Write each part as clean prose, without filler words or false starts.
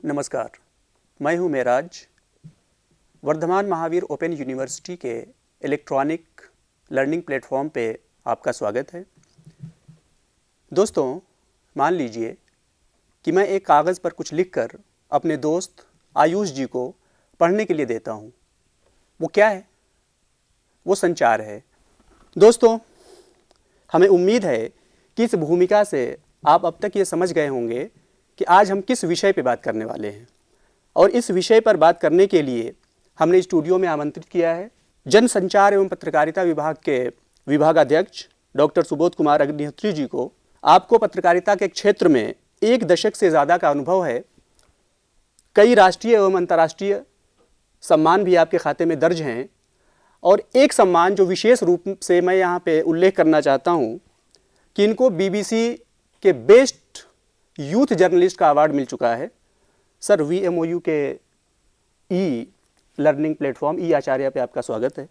नमस्कार, मैं हूं मेराज। वर्धमान महावीर ओपन यूनिवर्सिटी के इलेक्ट्रॉनिक लर्निंग प्लेटफॉर्म पे आपका स्वागत है। दोस्तों, मान लीजिए कि मैं एक कागज़ पर कुछ लिखकर अपने दोस्त आयुष जी को पढ़ने के लिए देता हूं। वो क्या है? वो संचार है। दोस्तों, हमें उम्मीद है कि इस भूमिका से आप अब तक ये समझ गए होंगे कि आज हम किस विषय पर बात करने वाले हैं। और इस विषय पर बात करने के लिए हमने स्टूडियो में आमंत्रित किया है जनसंचार एवं पत्रकारिता विभाग के विभागाध्यक्ष डॉक्टर सुबोध कुमार अग्निहोत्री जी को। आपको पत्रकारिता के क्षेत्र में 1 दशक से ज़्यादा का अनुभव है। कई राष्ट्रीय एवं अंतर्राष्ट्रीय सम्मान भी आपके खाते में दर्ज हैं। और एक सम्मान जो विशेष रूप से मैं यहाँ पे उल्लेख करना चाहता हूँ कि इनको BBC के बेस्ट यूथ जर्नलिस्ट का अवार्ड मिल चुका है। सर, VMOU के ई लर्निंग प्लेटफॉर्म ई आचार्य पे आपका स्वागत है।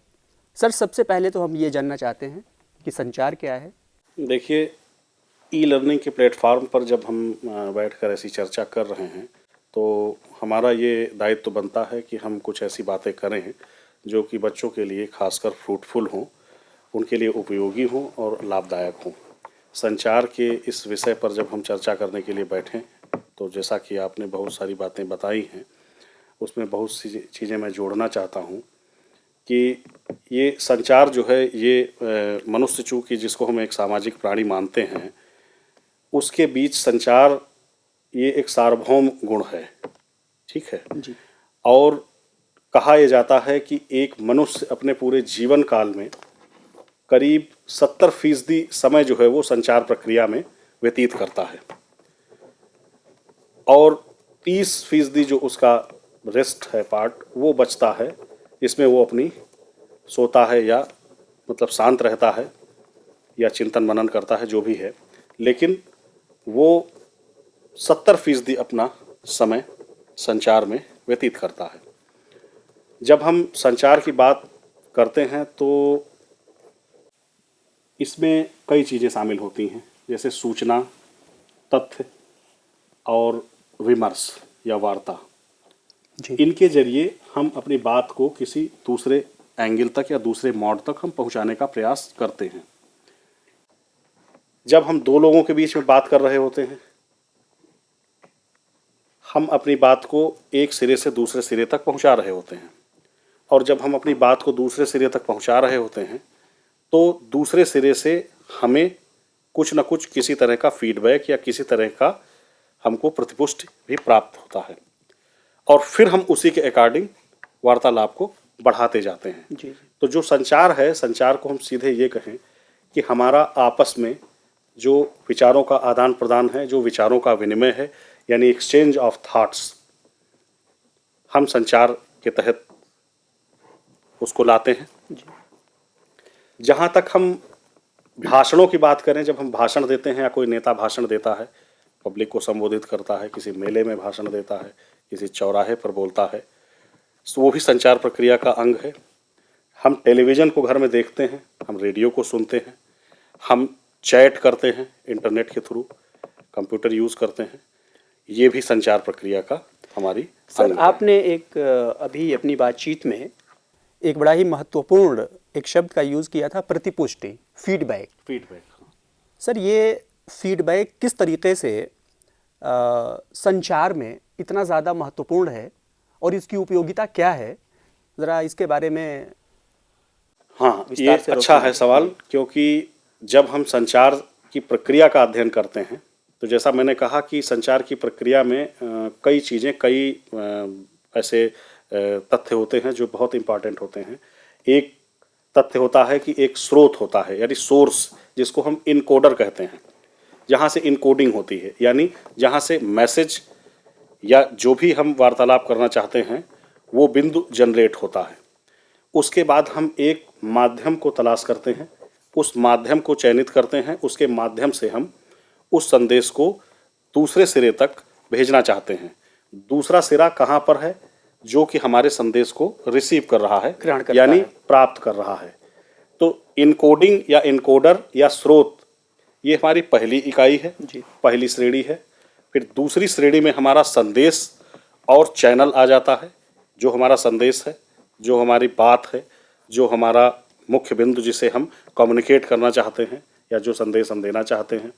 सर, सबसे पहले तो हम ये जानना चाहते हैं कि संचार क्या है। देखिए, ई लर्निंग के प्लेटफॉर्म पर जब हम बैठकर ऐसी चर्चा कर रहे हैं तो हमारा ये दायित्व बनता है कि हम कुछ ऐसी बातें करें जो कि बच्चों के लिए खासकर फ्रूटफुल हों, उनके लिए उपयोगी हों और लाभदायक हों। संचार के इस विषय पर जब हम चर्चा करने के लिए बैठें तो जैसा कि आपने बहुत सारी बातें बताई हैं, उसमें बहुत सी चीज़ें मैं जोड़ना चाहता हूँ कि ये संचार जो है ये मनुष्य चूँकि जिसको हम एक सामाजिक प्राणी मानते हैं, उसके बीच संचार ये एक सार्वभौम गुण है। ठीक है जी। और कहा यह जाता है कि एक मनुष्य अपने पूरे जीवन काल में करीब 70% समय जो है वो संचार प्रक्रिया में व्यतीत करता है और 30% जो उसका रेस्ट है पार्ट वो बचता है, इसमें वो अपनी सोता है या मतलब शांत रहता है या चिंतन मनन करता है, जो भी है। लेकिन वो 70% अपना समय संचार में व्यतीत करता है। जब हम संचार की बात करते हैं तो इसमें कई चीज़ें शामिल होती हैं, जैसे सूचना, तथ्य और विमर्श या वार्ता। इनके जरिए हम अपनी बात को किसी दूसरे एंगल तक या दूसरे मोड तक हम पहुंचाने का प्रयास करते हैं। जब हम 2 लोगों के बीच में बात कर रहे होते हैं, हम अपनी बात को एक सिरे से दूसरे सिरे तक पहुंचा रहे होते हैं। और जब हम अपनी बात को दूसरे सिरे तक पहुंचा रहे होते हैं तो दूसरे सिरे से हमें कुछ न कुछ किसी तरह का फीडबैक या किसी तरह का हमको प्रतिपुष्टि भी प्राप्त होता है और फिर हम उसी के अकॉर्डिंग वार्तालाप को बढ़ाते जाते हैं जी। तो जो संचार है, संचार को हम सीधे ये कहें कि हमारा आपस में जो विचारों का आदान प्रदान है, जो विचारों का विनिमय है, यानी एक्सचेंज ऑफ थॉट्स, हम संचार के तहत उसको लाते हैं जी। जहाँ तक हम भाषणों की बात करें, जब हम भाषण देते हैं या कोई नेता भाषण देता है, पब्लिक को संबोधित करता है, किसी मेले में भाषण देता है, किसी चौराहे पर बोलता है, तो वो भी संचार प्रक्रिया का अंग है। हम टेलीविज़न को घर में देखते हैं, हम रेडियो को सुनते हैं, हम चैट करते हैं इंटरनेट के थ्रू, कंप्यूटर यूज़ करते हैं, ये भी संचार प्रक्रिया का हमारी सर अंग आपने एक अभी अपनी बातचीत में एक बड़ा ही महत्वपूर्ण एक शब्द का यूज़ किया था, प्रतिपुष्टि, फीडबैक। सर, ये फीडबैक किस तरीके से संचार में इतना ज़्यादा महत्वपूर्ण है और इसकी उपयोगिता क्या है, ज़रा इसके बारे में। हाँ, ये अच्छा है सवाल, क्योंकि जब हम संचार की प्रक्रिया का अध्ययन करते हैं तो जैसा मैंने कहा कि संचार की प्रक्रिया में कई चीज़ें, कई ऐसे तथ्य होते हैं जो बहुत इम्पॉर्टेंट होते हैं। एक तथ्य होता है कि एक स्रोत होता है, यानी सोर्स, जिसको हम इनकोडर कहते हैं, जहाँ से इनकोडिंग होती है, यानी जहाँ से मैसेज या जो भी हम वार्तालाप करना चाहते हैं वो बिंदु जनरेट होता है। उसके बाद हम एक माध्यम को तलाश करते हैं, उस माध्यम को चयनित करते हैं, उसके माध्यम से हम उस संदेश को दूसरे सिरे तक भेजना चाहते हैं। दूसरा सिरा कहाँ पर है? जो कि हमारे संदेश को रिसीव कर रहा है, यानी प्राप्त कर रहा है। तो इनकोडिंग या इनकोडर या स्रोत, ये हमारी पहली इकाई है जी, पहली श्रेणी है। फिर दूसरी श्रेणी में हमारा संदेश और चैनल आ जाता है, जो हमारा संदेश है, जो हमारी बात है, जो हमारा मुख्य बिंदु जिसे हम कम्युनिकेट करना चाहते हैं या जो संदेश हम देना चाहते हैं,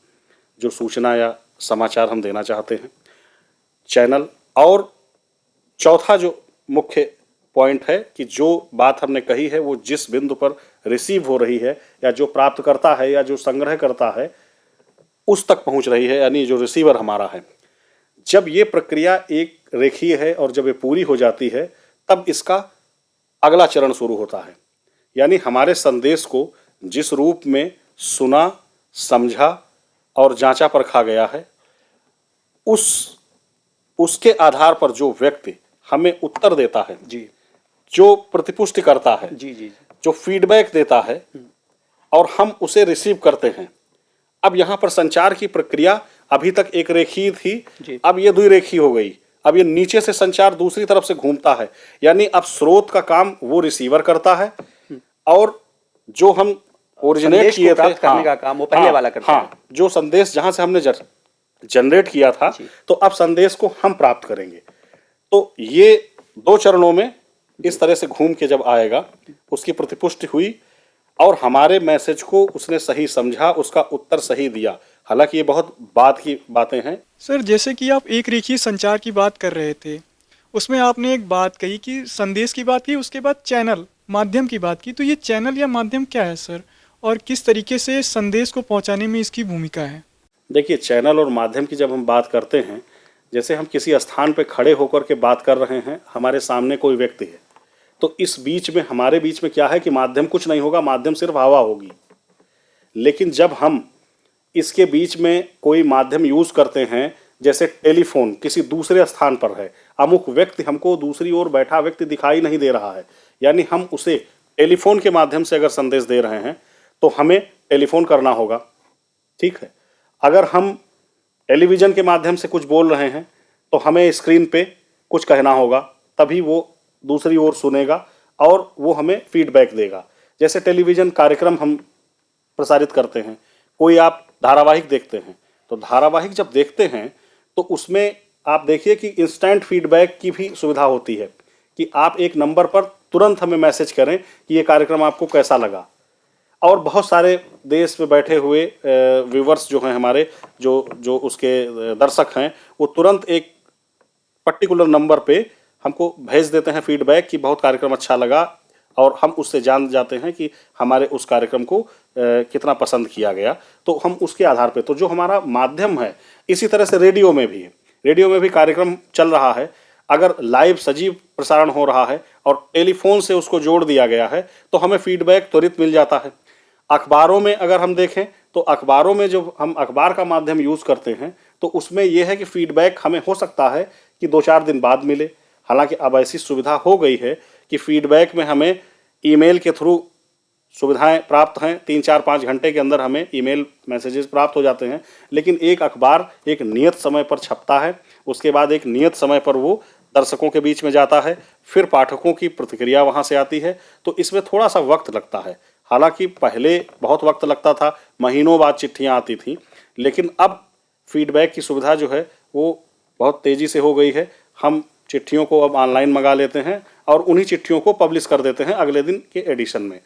जो सूचना या समाचार हम देना चाहते हैं, चैनल। और चौथा जो मुख्य पॉइंट है कि जो बात हमने कही है वो जिस बिंदु पर रिसीव हो रही है या जो प्राप्त करता है या जो संग्रह करता है उस तक पहुंच रही है, यानी जो रिसीवर हमारा है। जब ये प्रक्रिया एक रेखीय है और जब ये पूरी हो जाती है तब इसका अगला चरण शुरू होता है, यानी हमारे संदेश को जिस रूप में सुना, समझा और जांचा परखा गया है, उसके आधार पर जो व्यक्ति हमें उत्तर देता है जी, जो प्रतिपुष्टि करता है, जी जी, जो फीडबैक देता है और हम उसे रिसीव करते हैं। अब यहाँ पर संचार की प्रक्रिया अभी तक एक रेखीय थी, अब ये द्विरेखीय हो गई। अब ये नीचे से संचार दूसरी तरफ से घूमता है, यानी अब स्रोत का काम वो रिसीवर करता है और जो हम ओरिजिनेट किए थे करने का काम वो पहले वाला करता है। जो संदेश जहां से हमने जनरेट किया था तो अब संदेश को हम प्राप्त करेंगे। तो ये 2 चरणों में इस तरह से घूम के जब आएगा, उसकी प्रतिपुष्टि हुई और हमारे मैसेज को उसने सही समझा, उसका उत्तर सही दिया। हालांकि ये बहुत बाद की बातें हैं। सर, जैसे कि आप एक रेखीय संचार की बात कर रहे थे, उसमें आपने एक बात कही कि संदेश की बात की, उसके बाद चैनल माध्यम की बात की। तो ये चैनल या माध्यम क्या है सर, और किस तरीके से संदेश को पहुंचाने में इसकी भूमिका है? देखिए, चैनल और माध्यम की जब हम बात करते हैं, जैसे हम किसी स्थान पर खड़े होकर के बात कर रहे हैं, हमारे सामने कोई व्यक्ति है, तो इस बीच में हमारे बीच में क्या है कि माध्यम कुछ नहीं होगा, माध्यम सिर्फ हवा होगी। लेकिन जब हम इसके बीच में कोई माध्यम यूज करते हैं, जैसे टेलीफोन किसी दूसरे स्थान पर है, अमुक व्यक्ति हमको दूसरी ओर बैठा व्यक्ति दिखाई नहीं दे रहा है, यानी हम उसे टेलीफोन के माध्यम से अगर संदेश दे रहे हैं तो हमें टेलीफोन करना होगा, ठीक है। अगर हम टेलीविज़न के माध्यम से कुछ बोल रहे हैं तो हमें स्क्रीन पे कुछ कहना होगा, तभी वो दूसरी ओर सुनेगा और वो हमें फीडबैक देगा। जैसे टेलीविज़न कार्यक्रम हम प्रसारित करते हैं, कोई आप धारावाहिक देखते हैं, तो धारावाहिक जब देखते हैं तो उसमें आप देखिए कि इंस्टेंट फीडबैक की भी सुविधा होती है कि आप एक नंबर पर तुरंत हमें मैसेज करें कि ये कार्यक्रम आपको कैसा लगा। और बहुत सारे देश में बैठे हुए व्यूवर्स जो हैं हमारे, जो उसके दर्शक हैं, वो तुरंत एक पर्टिकुलर नंबर पे हमको भेज देते हैं फीडबैक कि बहुत कार्यक्रम अच्छा लगा, और हम उससे जान जाते हैं कि हमारे उस कार्यक्रम को कितना पसंद किया गया। तो हम उसके आधार पे, तो जो हमारा माध्यम है, इसी तरह से रेडियो में भी है। रेडियो में भी कार्यक्रम चल रहा है, अगर लाइव सजीव प्रसारण हो रहा है और टेलीफोन से उसको जोड़ दिया गया है तो हमें फीडबैक त्वरित मिल जाता है। अखबारों में अगर हम देखें तो अखबारों में जो हम अखबार का माध्यम यूज़ करते हैं तो उसमें यह है कि फीडबैक हमें हो सकता है कि 2-4 दिन बाद मिले। हालांकि अब ऐसी सुविधा हो गई है कि फीडबैक में हमें ईमेल के थ्रू सुविधाएं प्राप्त हैं, 3-4-5 घंटे के अंदर हमें ईमेल मैसेजेस प्राप्त हो जाते हैं। लेकिन एक अखबार एक नियत समय पर छपता है, उसके बाद एक नियत समय पर वो दर्शकों के बीच में जाता है, फिर पाठकों की प्रतिक्रिया वहाँ से आती है, तो इसमें थोड़ा सा वक्त लगता है। हालांकि पहले बहुत वक्त लगता था, महीनों बाद चिट्ठियाँ आती थीं, लेकिन अब फीडबैक की सुविधा जो है वो बहुत तेज़ी से हो गई है। हम चिट्ठियों को अब ऑनलाइन मंगा लेते हैं और उन्हीं चिट्ठियों को पब्लिश कर देते हैं अगले दिन के एडिशन में।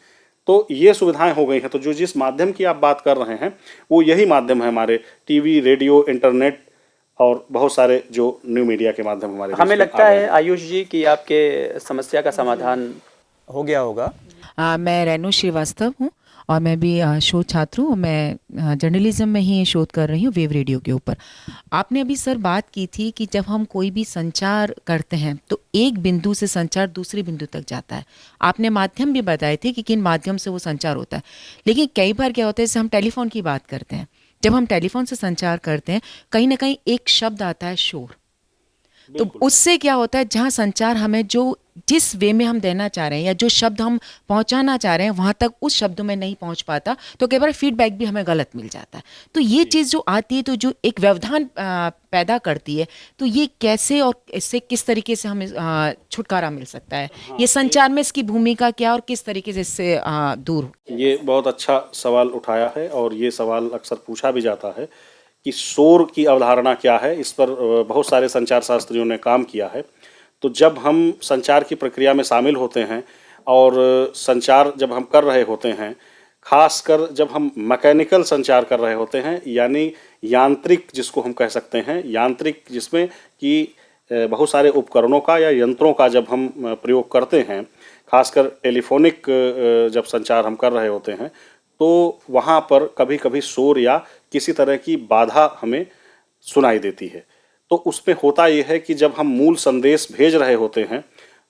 तो ये सुविधाएं हो गई हैं। तो जो जिस माध्यम की आप बात कर रहे हैं वो यही माध्यम है, हमारे टीवी, रेडियो, इंटरनेट और बहुत सारे जो न्यू मीडिया के माध्यम हमारे। हमें लगता है आयुष जी कि आपके समस्या का समाधान हो गया होगा। मैं रेणु श्रीवास्तव हूँ और मैं भी शोध छात्र हूँ। मैं जर्नलिज्म में ही शोध कर रही हूँ वेव रेडियो के ऊपर। आपने अभी सर बात की थी कि जब हम कोई भी संचार करते हैं तो एक बिंदु से संचार दूसरे बिंदु तक जाता है। आपने माध्यम भी बताए थे कि किन माध्यम से वो संचार होता है, लेकिन कई बार क्या होता है, जैसे हम टेलीफोन की बात करते हैं, जब हम टेलीफोन से संचार करते हैं कहीं ना कहीं एक शब्द आता है शोर। तो उससे क्या होता है, जहाँ संचार हमें जो जिस वे में हम देना चाह रहे हैं या जो शब्द हम पहुंचाना चाह रहे हैं वहां तक उस शब्द में नहीं पहुंच पाता, तो कई बार फीडबैक भी हमें गलत मिल जाता है। तो ये चीज़ जो आती है तो जो एक व्यवधान पैदा करती है, तो ये कैसे और इससे किस तरीके से हमें छुटकारा मिल सकता है? ये संचार में इसकी भूमिका क्या और किस तरीके से इससे दूर? ये बहुत अच्छा सवाल उठाया है और ये सवाल अक्सर पूछा भी जाता है कि शोर की अवधारणा क्या है, इस पर बहुत सारे संचार शास्त्रियों ने काम किया है। तो जब हम संचार की प्रक्रिया में शामिल होते हैं और संचार जब हम कर रहे होते हैं, खासकर जब हम मैकेनिकल संचार कर रहे होते हैं, यानी यांत्रिक जिसको हम कह सकते हैं, यांत्रिक जिसमें कि बहुत सारे उपकरणों का या यंत्रों का जब हम प्रयोग करते हैं, खासकर टेलीफोनिक जब संचार हम कर रहे होते हैं, तो वहाँ पर कभी कभी शोर या किसी तरह की बाधा हमें सुनाई देती है। तो उसमें होता यह है कि जब हम मूल संदेश भेज रहे होते हैं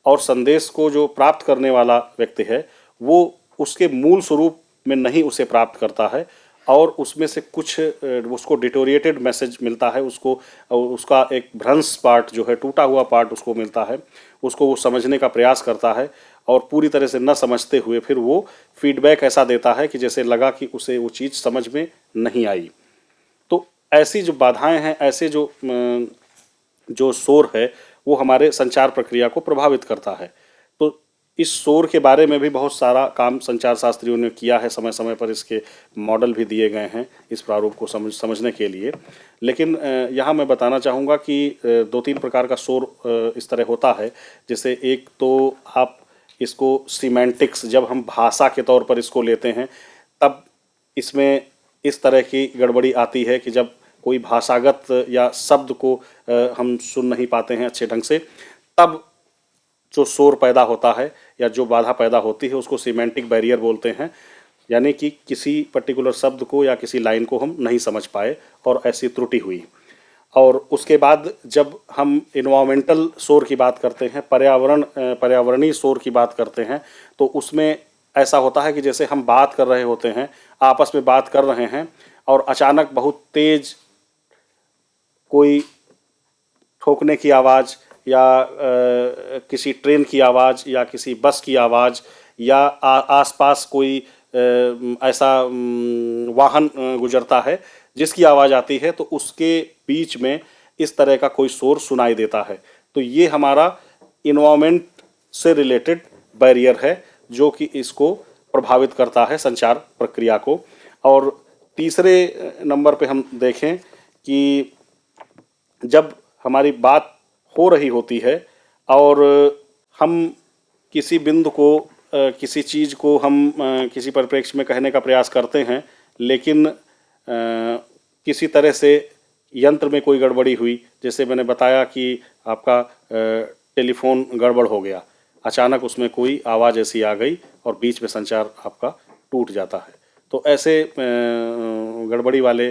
और संदेश को जो प्राप्त करने वाला व्यक्ति है वो उसके मूल स्वरूप में नहीं उसे प्राप्त करता है और उसमें से कुछ उसको डिटोरिएटेड मैसेज मिलता है, उसको उसका एक भ्रंश पार्ट जो है, टूटा हुआ पार्ट उसको मिलता है, उसको वो समझने का प्रयास करता है और पूरी तरह से न समझते हुए फिर वो फीडबैक ऐसा देता है कि जैसे लगा कि उसे वो चीज़ समझ में नहीं आई। तो ऐसी जो बाधाएं हैं, ऐसे जो शोर है वो हमारे संचार प्रक्रिया को प्रभावित करता है। तो इस शोर के बारे में भी बहुत सारा काम संचार शास्त्रियों ने किया है, समय समय पर इसके मॉडल भी दिए गए हैं इस प्रारूप को समझने के लिए। लेकिन यहाँ मैं बताना चाहूँगा कि 2-3 प्रकार का शोर इस तरह होता है। जैसे एक तो आप इसको सीमेंटिक्स, जब हम भाषा के तौर पर इसको लेते हैं तब इसमें इस तरह की गड़बड़ी आती है कि जब कोई भाषागत या शब्द को हम सुन नहीं पाते हैं अच्छे ढंग से, तब जो शोर पैदा होता है या जो बाधा पैदा होती है उसको सीमेंटिक बैरियर बोलते हैं। यानी कि किसी पर्टिकुलर शब्द को या किसी लाइन को हम नहीं समझ पाए और ऐसी त्रुटि हुई। और उसके बाद जब हम इन्वायरमेंटल शोर की बात करते हैं, पर्यावरणीय शोर की बात करते हैं, तो उसमें ऐसा होता है कि जैसे हम बात कर रहे होते हैं, आपस में बात कर रहे हैं और अचानक बहुत तेज कोई ठोकने की आवाज़ या किसी ट्रेन की आवाज़ या किसी बस की आवाज़ या आसपास कोई ऐसा वाहन गुजरता है जिसकी आवाज़ आती है, तो उसके बीच में इस तरह का कोई शोर सुनाई देता है। तो ये हमारा इन्वायरमेंट से रिलेटेड बैरियर है जो कि इसको प्रभावित करता है संचार प्रक्रिया को। और तीसरे नंबर पे हम देखें कि जब हमारी बात हो रही होती है और हम किसी बिंदु को किसी चीज़ को हम किसी परिप्रेक्ष्य में कहने का प्रयास करते हैं, लेकिन किसी तरह से यंत्र में कोई गड़बड़ी हुई, जैसे मैंने बताया कि आपका टेलीफोन गड़बड़ हो गया, अचानक उसमें कोई आवाज़ ऐसी आ गई और बीच में संचार आपका टूट जाता है। तो ऐसे गड़बड़ी वाले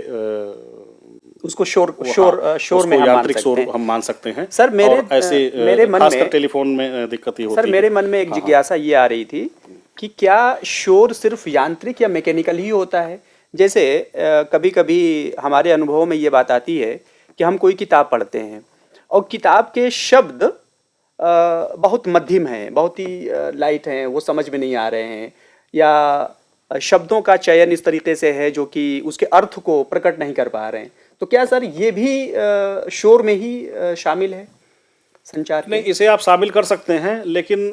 उसको शोर में हम मान सकते हैं। सर मेरे मन में टेलीफोन में दिक्कत ही होती है। सर मेरे मन में एक जिज्ञासा ये आ रही थी कि क्या शोर सिर्फ यांत्रिक या मैकेनिकल ही होता है? जैसे कभी कभी हमारे अनुभव में ये बात आती है कि हम कोई किताब पढ़ते हैं और किताब के शब्द बहुत मध्यम हैं, बहुत ही लाइट हैं, वो समझ में नहीं आ रहे हैं, या शब्दों का चयन इस तरीके से है जो कि उसके अर्थ को प्रकट नहीं कर पा रहे हैं। तो क्या सर ये भी शोर में ही शामिल है संचार? नहीं, इसे आप शामिल कर सकते हैं, लेकिन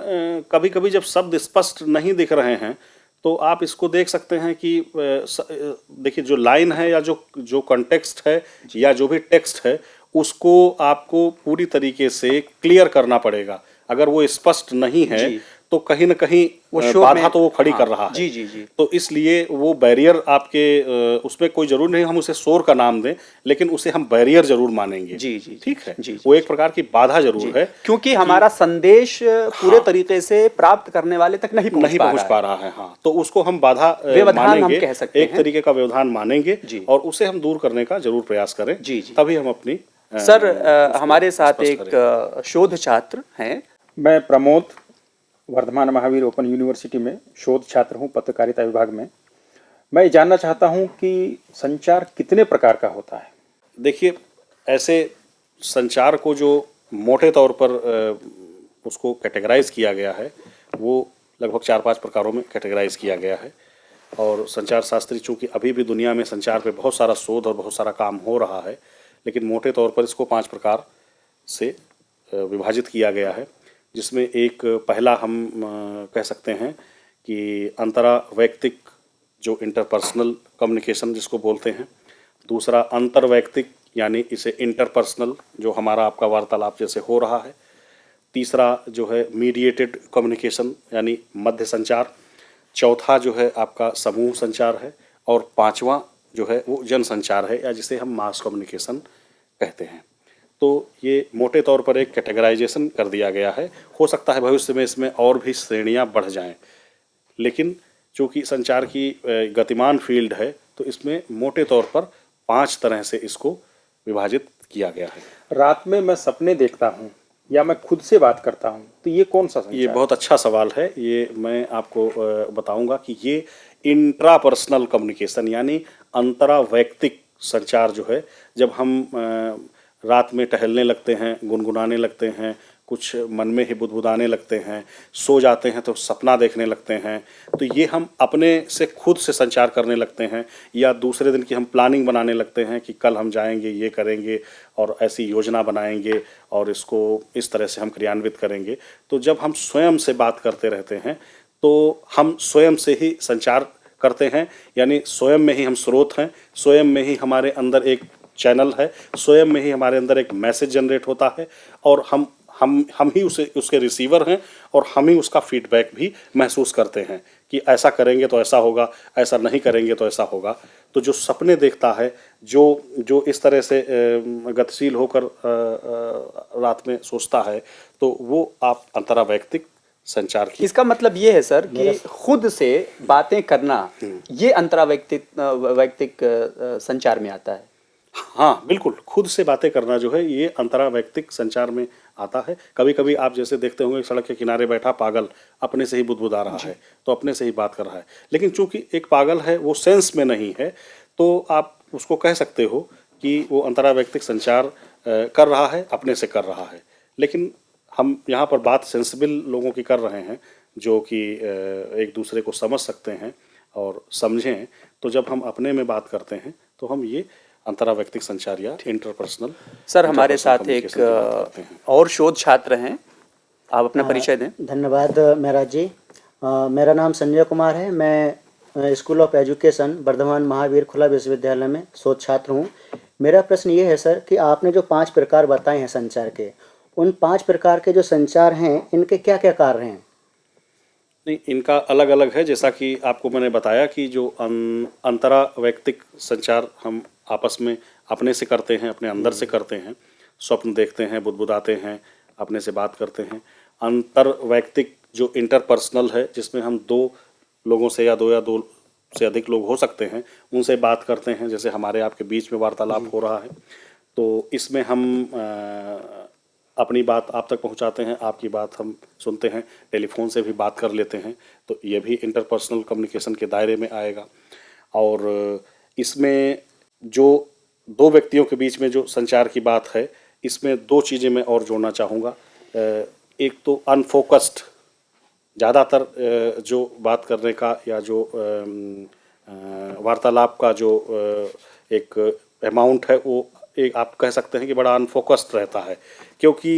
कभी कभी जब शब्द स्पष्ट नहीं दिख रहे हैं तो आप इसको देख सकते हैं कि देखिए जो लाइन है या जो कॉन्टेक्स्ट है या जो भी टेक्स्ट है उसको आपको पूरी तरीके से क्लियर करना पड़ेगा। अगर वो स्पष्ट नहीं है तो कहीं ना कहीं वो बाधा तो वो खड़ी कर रहा है। जी जी जी। तो इसलिए वो बैरियर आपके उसमें कोई जरूर नहीं हम उसे शोर का नाम दें, लेकिन उसे हम बैरियर जरूर मानेंगे। जी जी ठीक है जी, वो एक प्रकार की बाधा जरूर है, क्योंकि हमारा संदेश पूरे तरीके से प्राप्त करने वाले तक नहीं पहुंच पा रहा है। हाँ, तो उसको हम बाधा व्यवधान हम कह सकते हैं, एक तरीके का व्यवधान मानेंगे और उसे हम दूर करने का जरूर प्रयास करें। जी, तभी हम अपनी सर हमारे साथ एक शोध छात्र हैं। मैं प्रमोद, वर्धमान महावीर ओपन यूनिवर्सिटी में शोध छात्र हूँ, पत्रकारिता विभाग में। मैं जानना चाहता हूँ कि संचार कितने प्रकार का होता है? देखिए, ऐसे संचार को जो मोटे तौर पर उसको कैटेगराइज किया गया है वो लगभग 4-5 प्रकारों में कैटेगराइज किया गया है। और संचार शास्त्री चूँकि अभी भी दुनिया में संचार पे बहुत सारा शोध और बहुत सारा काम हो रहा है, लेकिन मोटे तौर पर इसको 5 प्रकार से विभाजित किया गया है, जिसमें एक पहला हम कह सकते हैं कि अंतरा वैयक्तिक जो इंटरपर्सनल कम्युनिकेशन जिसको बोलते हैं, दूसरा अंतर्वैयक्तिक यानी इसे इंटरपर्सनल जो हमारा आपका वार्तालाप जैसे हो रहा है। तीसरा जो है मीडिएटेड कम्युनिकेशन यानी मध्य संचार। चौथा जो है आपका समूह संचार है। और पांचवा जो है वो जन संचार है या जिसे हम मास कम्युनिकेशन कहते हैं। तो ये मोटे तौर पर एक कैटेगराइजेशन कर दिया गया है। हो सकता है भविष्य में इसमें और भी श्रेणियां बढ़ जाएं, लेकिन चूँकि संचार की गतिमान फील्ड है तो इसमें मोटे तौर पर 5 तरह से इसको विभाजित किया गया है। रात में मैं सपने देखता हूँ या मैं खुद से बात करता हूँ, तो ये कौन सा संचार? ये बहुत अच्छा सवाल है। ये मैं आपको बताऊंगा कि ये इंट्रापर्सनल कम्युनिकेशन यानी अंतरावैयक्तिक संचार जो है, जब हम रात में टहलने लगते हैं, गुनगुनाने लगते हैं, कुछ मन में ही बुदबुदाने लगते हैं, सो जाते हैं तो सपना देखने लगते हैं, तो ये हम अपने से खुद से संचार करने लगते हैं। या दूसरे दिन की हम प्लानिंग बनाने लगते हैं कि कल हम जाएंगे, ये करेंगे और ऐसी योजना बनाएंगे और इसको इस तरह से हम क्रियान्वित करेंगे। तो जब हम स्वयं से बात करते रहते हैं तो हम स्वयं से ही संचार करते हैं, यानी स्वयं में ही हम स्रोत हैं, स्वयं में ही हमारे अंदर एक चैनल है, स्वयं में ही हमारे अंदर एक मैसेज जनरेट होता है और हम ही उसके रिसीवर हैं और हम ही उसका फीडबैक भी महसूस करते हैं कि ऐसा करेंगे तो ऐसा होगा, ऐसा नहीं करेंगे तो ऐसा होगा। तो जो सपने देखता है, जो इस तरह से गतिशील होकर रात में सोचता है, तो वो आप अंतरावैयक्तिक संचार की। इसका मतलब ये है सर कि खुद से बातें करना ये अंतरावैयक्तिक संचार में आता है। हाँ बिल्कुल, खुद से बातें करना जो है ये अंतरावैयक्तिक संचार में आता है। कभी कभी आप जैसे देखते होंगे सड़क के किनारे बैठा पागल अपने से ही बुदबुदा रहा है, तो अपने से ही बात कर रहा है, लेकिन चूंकि एक पागल है वो सेंस में नहीं है, तो आप उसको कह सकते हो कि वो अंतरावैयक्तिक संचार कर रहा है, अपने से कर रहा है। लेकिन हम यहाँ पर बात सेंसिबल लोगों की कर रहे हैं जो कि एक दूसरे को समझ सकते हैं और समझें। तो जब हम अपने में बात करते हैं तो हम ये अंतरावैयक्तिक संचार या इंटरपर्सनल। सर हमारे साथ एक और शोध छात्र हैं, आप अपना परिचय दें। धन्यवाद महराज जी। मेरा नाम संजय कुमार है। मैं school of education Vardhman Mahaveer खुला विश्वविद्यालय में शोध छात्र हूँ। मेरा प्रश्न ये है सर कि आपने जो 5 प्रकार बताए हैं संचार के, उन 5 प्रकार के जो संचार हैं इनके क्या क्या कार्य हैं? नहीं, इनका अलग अलग है। जैसा कि आपको मैंने बताया कि जो अंतरावैयक्तिक संचार हम आपस में अपने से करते हैं, अपने अंदर से करते हैं, स्वप्न देखते हैं, बुदबुदाते हैं, अपने से बात करते हैं। अंतर्वैयक्तिक जो इंटरपर्सनल है, जिसमें हम 2 लोगों से या 2 से अधिक लोग हो सकते हैं, उनसे बात करते हैं, जैसे हमारे आपके बीच में वार्तालाप हो रहा है। तो इसमें हम अपनी बात आप तक पहुंचाते हैं, आपकी बात हम सुनते हैं, टेलीफोन से भी बात कर लेते हैं, तो ये भी इंटरपर्सनल कम्युनिकेशन के दायरे में आएगा। और इसमें जो 2 व्यक्तियों के बीच में जो संचार की बात है, इसमें 2 चीज़ें मैं और जोड़ना चाहूँगा। एक तो अनफोकस्ड, ज़्यादातर जो बात करने का या जो वार्तालाप का जो एक अमाउंट है वो एक आप कह सकते हैं कि बड़ा अनफोकस्ड रहता है, क्योंकि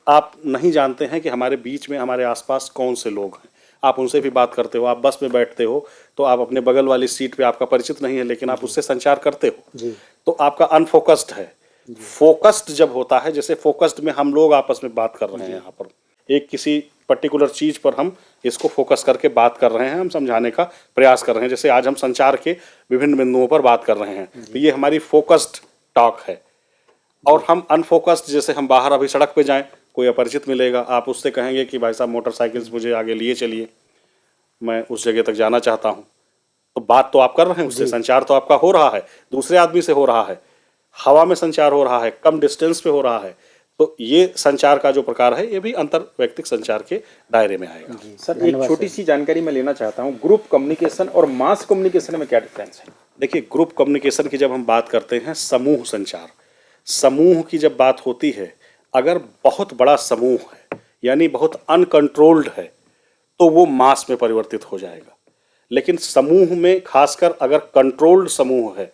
आप नहीं जानते हैं कि हमारे बीच में हमारे आसपास कौन से लोग हैं। आप उनसे भी बात करते हो, आप बस में बैठते हो तो आप अपने बगल वाली सीट पे आपका परिचित नहीं है, लेकिन आप उससे संचार करते हो जी। तो आपका अनफोकस्ड है। फोकस्ड जब होता है, जैसे फोकस्ड में हम लोग आपस में बात कर रहे हैं, यहाँ पर एक किसी पर्टिकुलर चीज़ पर हम इसको फोकस करके बात कर रहे हैं, हम समझाने का प्रयास कर रहे हैं। जैसे आज हम संचार के विभिन्न बिंदुओं पर बात कर रहे हैं, तो ये हमारी फोकस्ड टॉक है। और हम अनफोकस्ड, जैसे हम बाहर अभी सड़क पे जाएं, कोई अपरिचित मिलेगा, आप उससे कहेंगे कि भाई साहब मोटरसाइकिल से मुझे आगे लिए चलिए, मैं उस जगह तक जाना चाहता हूँ। तो बात तो आप कर रहे हैं, उससे संचार तो आपका हो रहा है, दूसरे आदमी से हो रहा है, हवा में संचार हो रहा है, कम डिस्टेंस पे हो रहा है। तो ये संचार का जो प्रकार है ये भी अंतर्वैयक्तिक संचार के दायरे में आएगा। सर एक छोटी सी जानकारी मैं लेना चाहता हूँ, ग्रुप कम्युनिकेशन और मास कम्युनिकेशन में क्या डिफरेंस है? देखिए, ग्रुप कम्युनिकेशन की जब हम बात करते हैं, समूह संचार, समूह की जब बात होती है, अगर बहुत बड़ा समूह है यानी बहुत अनकंट्रोल्ड है तो वो मास में परिवर्तित हो जाएगा। लेकिन समूह में खासकर अगर कंट्रोल्ड समूह है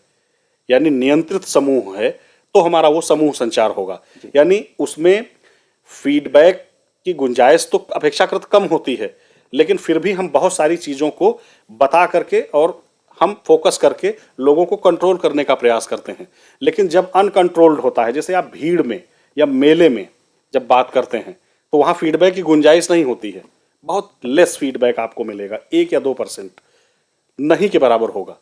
यानी नियंत्रित समूह है तो हमारा वो समूह संचार होगा। यानी उसमें फीडबैक की गुंजाइश तो अपेक्षाकृत कम होती है, लेकिन फिर भी हम बहुत सारी चीज़ों को बता करके और हम फोकस करके लोगों को कंट्रोल करने का प्रयास करते हैं। लेकिन जब अनकंट्रोल्ड होता है, जैसे आप भीड़ में या मेले में जब बात करते हैं, तो वहाँ फीडबैक की गुंजाइश नहीं होती है। बहुत लेस फीडबैक आपको मिलेगा, 1 या 2% नहीं के बराबर होगा,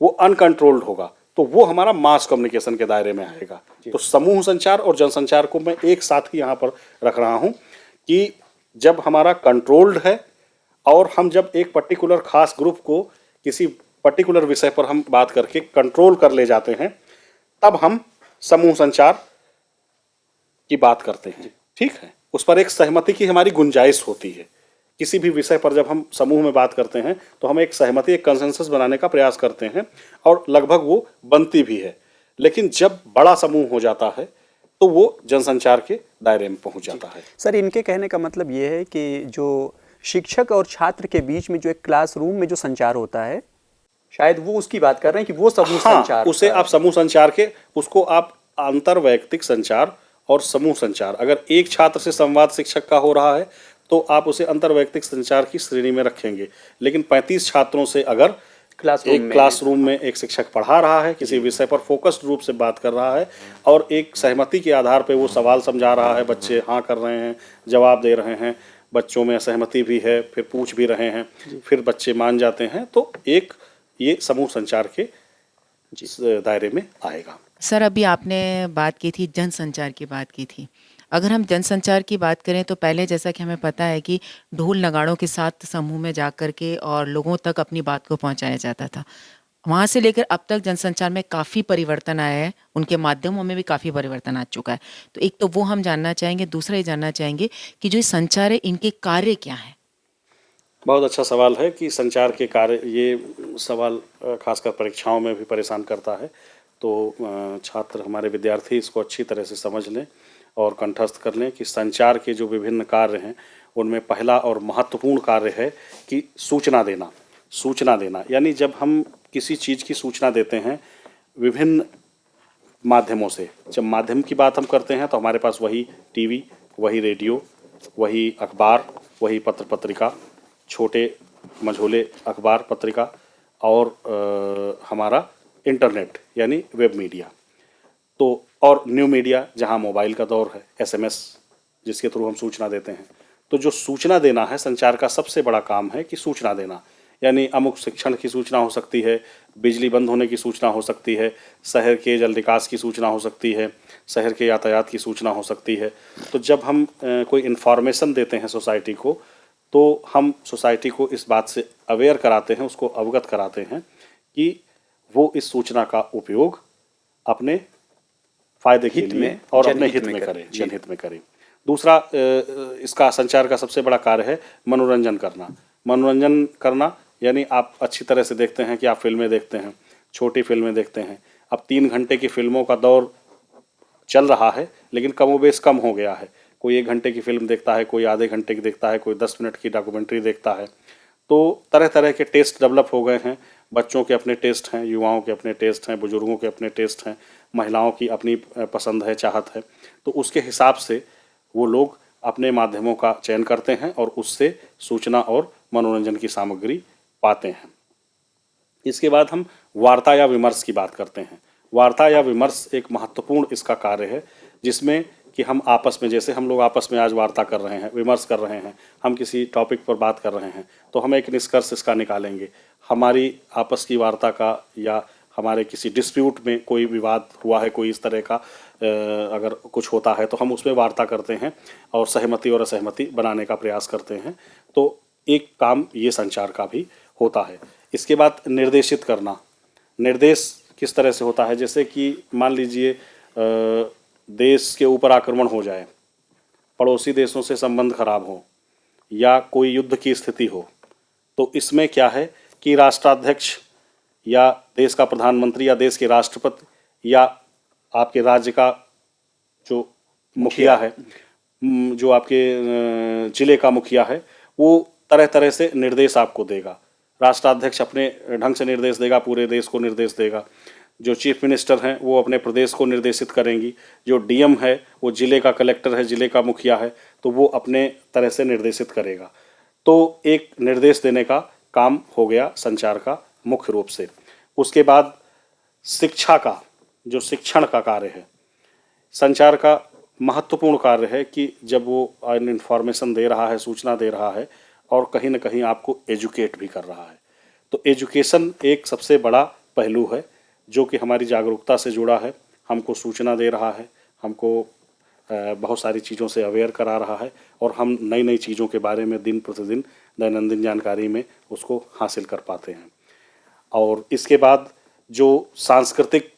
वो अनकंट्रोल्ड होगा। तो वो हमारा मास कम्युनिकेशन के दायरे में आएगा। तो समूह संचार और जनसंचार को मैं एक साथ ही यहाँ पर रख रहा हूँ कि जब हमारा कंट्रोल्ड है और हम जब एक पर्टिकुलर खास ग्रुप को किसी पर्टिकुलर विषय पर हम बात करके कंट्रोल कर ले जाते हैं, तब हम समूह संचार की बात करते हैं। ठीक है, उस पर एक सहमति की हमारी गुंजाइश होती है। किसी भी विषय पर जब हम समूह में बात करते हैं तो हम एक सहमति, एक कंसेंसस बनाने का प्रयास करते हैं और लगभग वो बनती भी है। लेकिन जब बड़ा समूह हो जाता है तो वो जनसंचार के दायरे में पहुंच जाता है। सर, इनके कहने का मतलब ये है कि जो शिक्षक और छात्र के बीच में जो एक क्लासरूम में जो संचार होता है, शायद वो उसकी बात कर रहे हैं कि वो समूह संचार, उसे आप समूह संचार के, उसको आप अंतर्वैयक्तिक संचार और समूह संचार, अगर एक छात्र से संवाद शिक्षक का हो रहा है तो आप उसे अंतर्वैयक्तिक संचार की श्रेणी में रखेंगे। लेकिन 35 छात्रों से अगर क्लासरूम में एक शिक्षक पढ़ा रहा है, किसी विषय पर फोकस्ड रूप से बात कर रहा है और एक सहमति के आधार पर वो सवाल समझा रहा है, बच्चे हाँ कर रहे हैं, जवाब दे रहे हैं, बच्चों में असहमति भी है, फिर पूछ भी रहे हैं, फिर बच्चे मान जाते हैं, तो एक ये समूह संचार के दायरे में आएगा। सर, अभी आपने बात की थी, जनसंचार की बात की थी। अगर हम जनसंचार की बात करें तो पहले जैसा कि हमें पता है कि ढोल नगाड़ों के साथ समूह में जा कर के और लोगों तक अपनी बात को पहुंचाया जाता था। वहाँ से लेकर अब तक जनसंचार में काफ़ी परिवर्तन आया है, उनके माध्यमों में भी काफ़ी परिवर्तन आ चुका है। तो एक तो वो हम जानना चाहेंगे, दूसरा ये जानना चाहेंगे कि जो ये संचार है, इनके कार्य क्या हैं? बहुत अच्छा सवाल है कि संचार के कार्य, ये सवाल खासकर परीक्षाओं में भी परेशान करता है। तो छात्र, हमारे विद्यार्थी इसको अच्छी तरह से समझ लें और कंठस्थ कर लें कि संचार के जो विभिन्न कार्य हैं उनमें पहला और महत्वपूर्ण कार्य है कि सूचना देना। सूचना देना यानी जब हम किसी चीज़ की सूचना देते हैं विभिन्न माध्यमों से, जब माध्यम की बात हम करते हैं तो हमारे पास वही टीवी, वही रेडियो, वही अखबार, वही पत्र पत्रिका, छोटे मझोले अखबार पत्रिका और हमारा इंटरनेट यानी वेब मीडिया, तो और न्यू मीडिया जहां मोबाइल का दौर है, एसएमएस जिसके थ्रू हम सूचना देते हैं। तो जो सूचना देना है, संचार का सबसे बड़ा काम है कि सूचना देना। यानी अमुक शिक्षण की सूचना हो सकती है, बिजली बंद होने की सूचना हो सकती है, शहर के जल निकास की सूचना हो सकती है, शहर के यातायात की सूचना हो सकती है। तो जब हम कोई इन्फॉर्मेशन देते हैं सोसाइटी को, तो हम सोसाइटी को इस बात से अवेयर कराते हैं, उसको अवगत कराते हैं कि वो इस सूचना का उपयोग अपने फायदे के लिए और अपने हित में करें, जनहित में करें। दूसरा, इसका संचार का सबसे बड़ा कार्य है मनोरंजन करना। मनोरंजन करना यानी आप अच्छी तरह से देखते हैं कि आप फिल्में देखते हैं, छोटी फिल्में देखते हैं। अब 3 घंटे की फिल्मों का दौर चल रहा है, लेकिन कमोबेश कम हो गया है। कोई 1 घंटे की फिल्म देखता है, कोई आधे घंटे की देखता है, कोई 10 मिनट की डॉक्यूमेंट्री देखता है। तो तरह तरह के टेस्ट डेवलप हो गए हैं। बच्चों के अपने टेस्ट हैं, युवाओं के अपने टेस्ट हैं, बुजुर्गों के अपने टेस्ट हैं, महिलाओं की अपनी पसंद है, चाहत है। तो उसके हिसाब से वो लोग अपने माध्यमों का चयन करते हैं और उससे सूचना और मनोरंजन की सामग्री पाते हैं। इसके बाद हम वार्ता या विमर्श की बात करते हैं। वार्ता या विमर्श एक महत्वपूर्ण इसका कार्य है, जिसमें कि हम आपस में, जैसे हम लोग आपस में आज वार्ता कर रहे हैं, विमर्श कर रहे हैं, हम किसी टॉपिक पर बात कर रहे हैं, तो हम एक निष्कर्ष इसका निकालेंगे। हमारी आपस की वार्ता का या हमारे किसी डिस्प्यूट में कोई विवाद हुआ है, कोई इस तरह का अगर कुछ होता है तो हम उसमें वार्ता करते हैं और सहमति और असहमति बनाने का प्रयास करते हैं। तो एक काम ये संचार का भी होता है। इसके बाद निर्देशित करना। निर्देश किस तरह से होता है? जैसे कि मान लीजिए देश के ऊपर आक्रमण हो जाए, पड़ोसी देशों से संबंध खराब हो या कोई युद्ध की स्थिति हो, तो इसमें क्या है कि राष्ट्राध्यक्ष या देश का प्रधानमंत्री या देश के राष्ट्रपति या आपके राज्य का जो मुखिया है, जो आपके जिले का मुखिया है, वो तरह तरह से निर्देश आपको देगा। राष्ट्राध्यक्ष अपने ढंग से निर्देश देगा, पूरे देश को निर्देश देगा। जो चीफ मिनिस्टर हैं वो अपने प्रदेश को निर्देशित करेंगी। जो डीएम है वो जिले का कलेक्टर है, जिले का मुखिया है, तो वो अपने तरह से निर्देशित करेगा। तो एक निर्देश देने का काम हो गया संचार का मुख्य रूप से। उसके बाद शिक्षा का, जो शिक्षण का कार्य है, संचार का महत्वपूर्ण कार्य है कि जब वो इन्फॉर्मेशन दे रहा है, सूचना दे रहा है और कहीं ना कहीं आपको एजुकेट भी कर रहा है। तो एजुकेशन एक सबसे बड़ा पहलू है जो कि हमारी जागरूकता से जुड़ा है, हमको सूचना दे रहा है, हमको बहुत सारी चीज़ों से अवेयर करा रहा है और हम नई नई चीज़ों के बारे में दिन प्रतिदिन दैनंदिन जानकारी में उसको हासिल कर पाते हैं। और इसके बाद जो सांस्कृतिक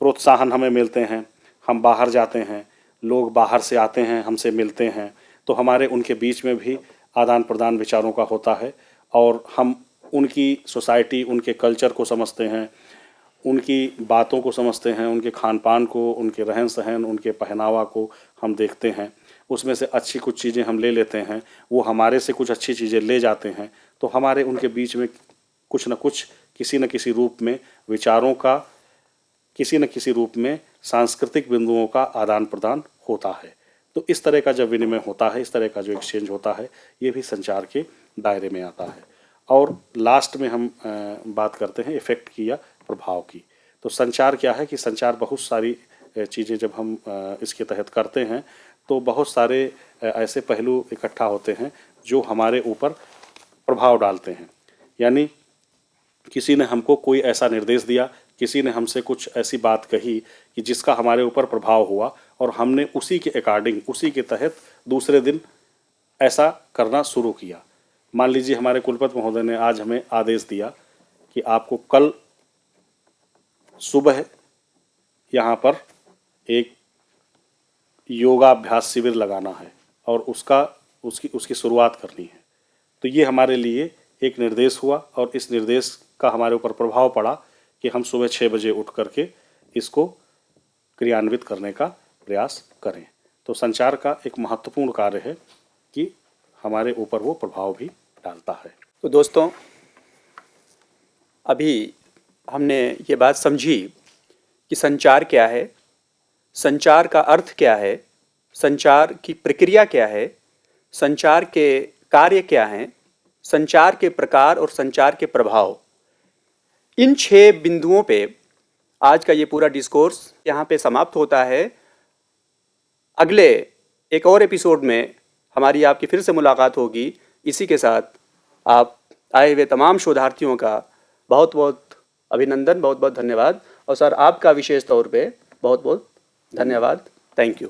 प्रोत्साहन हमें मिलते हैं, हम बाहर जाते हैं, लोग बाहर से आते हैं, हमसे मिलते हैं, तो हमारे उनके बीच में भी आदान प्रदान विचारों का होता है और हम उनकी सोसाइटी, उनके कल्चर को समझते हैं, उनकी बातों को समझते हैं, उनके खान पान को, उनके रहन सहन, उनके पहनावा को हम देखते हैं। उसमें से अच्छी कुछ चीज़ें हम ले लेते हैं, वो हमारे से कुछ अच्छी चीज़ें ले जाते हैं, तो हमारे उनके बीच में कुछ न कुछ, किसी न किसी रूप में विचारों का, किसी न किसी रूप में सांस्कृतिक बिंदुओं का आदान प्रदान होता है। तो इस तरह का जब विनिमय होता है, इस तरह का जो एक्सचेंज होता है, ये भी संचार के दायरे में आता है। और लास्ट में हम बात करते हैं इफ़ेक्ट की या प्रभाव की। तो संचार क्या है कि संचार बहुत सारी चीज़ें जब हम इसके तहत करते हैं तो बहुत सारे ऐसे पहलू इकट्ठा होते हैं जो हमारे ऊपर प्रभाव डालते हैं। यानी किसी ने हमको कोई ऐसा निर्देश दिया, किसी ने हमसे कुछ ऐसी बात कही कि जिसका हमारे ऊपर प्रभाव हुआ और हमने उसी के अकॉर्डिंग, उसी के तहत दूसरे दिन ऐसा करना शुरू किया। मान लीजिए हमारे कुलपति महोदय ने आज हमें आदेश दिया कि आपको कल सुबह यहाँ पर एक योगाभ्यास शिविर लगाना है और उसकी शुरुआत करनी है। तो ये हमारे लिए एक निर्देश हुआ और इस निर्देश का हमारे ऊपर प्रभाव पड़ा कि हम सुबह 6 बजे उठ करके इसको क्रियान्वित करने का प्रयास करें। तो संचार का एक महत्वपूर्ण कार्य है कि हमारे ऊपर वो प्रभाव भी डालता है। तो दोस्तों, अभी हमने ये बात समझी कि संचार क्या है, संचार का अर्थ क्या है, संचार की प्रक्रिया क्या है, संचार के कार्य क्या हैं, संचार के प्रकार और संचार के प्रभाव। इन 6 बिंदुओं पे आज का ये पूरा डिस्कोर्स यहाँ पे समाप्त होता है। अगले एक और एपिसोड में हमारी आपकी फिर से मुलाकात होगी। इसी के साथ आप आए हुए तमाम शोधार्थियों का बहुत बहुत अभिनंदन, बहुत बहुत धन्यवाद। और सर, आपका विशेष तौर पे बहुत बहुत धन्यवाद। Thank you.